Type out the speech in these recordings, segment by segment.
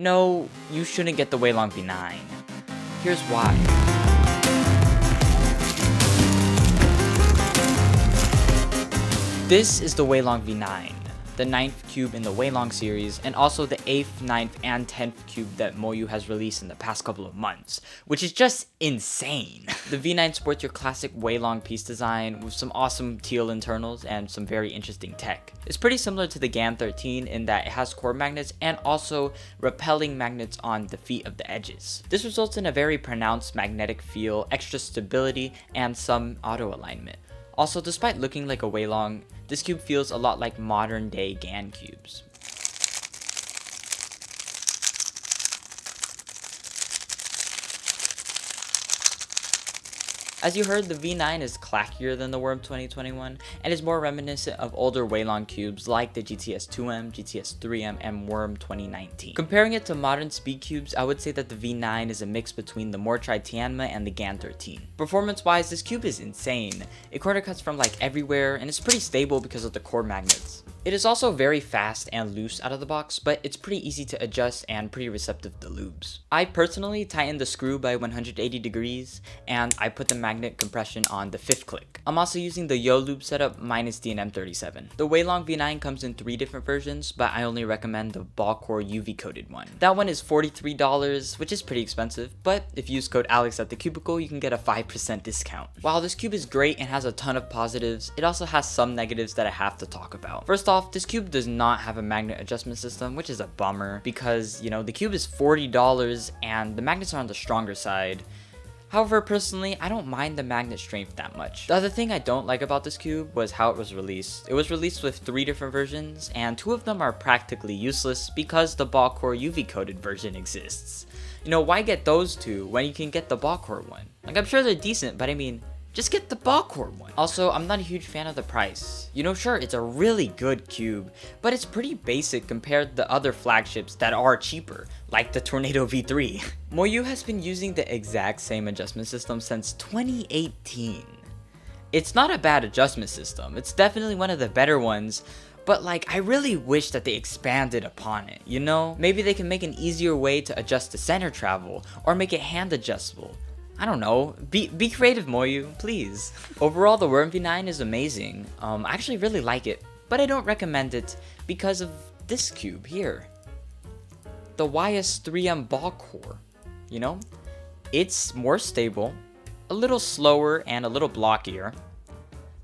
No, you shouldn't get the WeiLong V9. Here's why. This is the WeiLong V9, the 9th cube in the WeiLong series, and also the 8th, 9th, and 10th cube that Moyu has released in the past couple of months, which is just insane. The V9 sports your classic WeiLong piece design with some awesome teal internals and some very interesting tech. It's pretty similar to the GAN 13 in that it has core magnets and also repelling magnets on the feet of the edges. This results in a very pronounced magnetic feel, extra stability, and some auto alignment. Also, despite looking like a WeiLong, this cube feels a lot like modern day GAN cubes. As you heard, the V9 is clackier than the WRM 2021 and is more reminiscent of older WeiLong cubes like the GTS 2M, GTS 3M, and WRM 2019. Comparing it to modern speed cubes, I would say that the V9 is a mix between the more tried Tianma and the GAN 13. Performance wise, this cube is insane. It corner cuts from like everywhere and it's pretty stable because of the core magnets. It is also very fast and loose out of the box, but it's pretty easy to adjust and pretty receptive to lubes. I personally tightened the screw by 180 degrees and I put the magnet compression on the 5th click. I'm also using the Yo lube setup minus the NM37. The WeiLong V9 comes in 3 different versions, but I only recommend the ball core UV coated one. That one is $43, which is pretty expensive, but if you use code Alex at the cubicle, you can get a 5% discount. While this cube is great and has a ton of positives, it also has some negatives that I have to talk about. First off, this cube does not have a magnet adjustment system, which is a bummer because, you know, the cube is $40 and the magnets are on the stronger side. However, personally, I don't mind the magnet strength that much. The other thing I don't like about this cube was how it was released. It was released with 3 different versions, and 2 of them are practically useless because the ball core UV coated version exists. You know, why get those 2 when you can get the ball core one? Like, I'm sure they're decent, but I mean, just get the ball core one. Also, I'm not a huge fan of the price. You know, sure, it's a really good cube, but it's pretty basic compared to the other flagships that are cheaper, like the Tornado V3. Moyu has been using the exact same adjustment system since 2018. It's not a bad adjustment system, it's definitely one of the better ones, but like, I really wish that they expanded upon it, you know? Maybe they can make an easier way to adjust the center travel, or make it hand adjustable. I don't know, be creative, Moyu, please. Overall, the WRM V9 is amazing. I actually really like it, but I don't recommend it because of this cube here. The YS3M ball core, you know? It's more stable, a little slower, and a little blockier.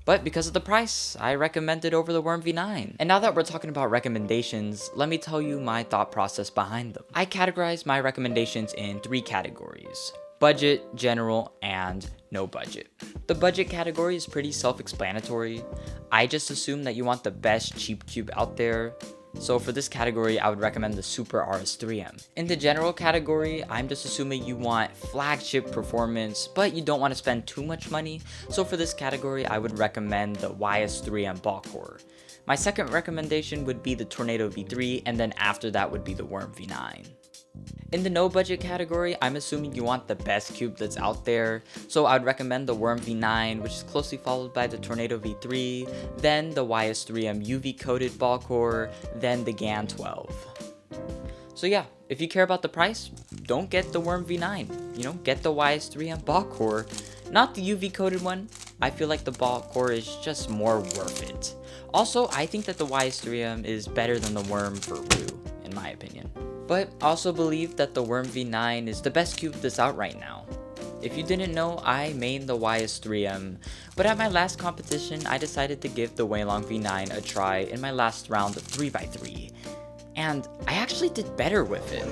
But because of the price, I recommend it over the WRM V9. And now that we're talking about recommendations, let me tell you my thought process behind them. I categorize my recommendations in 3 categories: budget, general, and no budget. The budget category is pretty self-explanatory. I just assume that you want the best cheap cube out there. So for this category, I would recommend the Super RS3M. In the general category, I'm just assuming you want flagship performance, but you don't want to spend too much money. So for this category, I would recommend the YS3M ball core. My second recommendation would be the Tornado V3, and then after that would be the WRM V9. In the no budget category, I'm assuming you want the best cube that's out there, so I would recommend the WRM V9, which is closely followed by the Tornado V3, then the YS3M UV coated ball core, then the GAN 12. So yeah, if you care about the price, don't get the WRM V9, you know, get the YS3M ball core, not the UV coated one. I feel like the ball core is just more worth it. Also, I think that the YS3M is better than the WRM for Rue, in my opinion. But also believe that the WRM V9 is the best cube that's out right now. If you didn't know, I main the YS3M, but at my last competition, I decided to give the WeiLong V9 a try in my last round of 3x3. And I actually did better with it.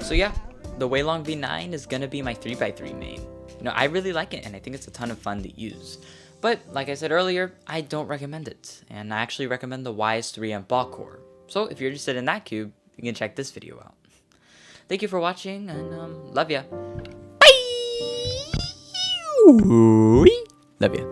So yeah, the WeiLong V9 is gonna be my 3x3 main. You know, I really like it and I think it's a ton of fun to use. But like I said earlier, I don't recommend it, and I actually recommend the YS3M ball core. So if you're interested in that cube, you can check this video out. Thank you for watching, and love ya. Bye! Love ya.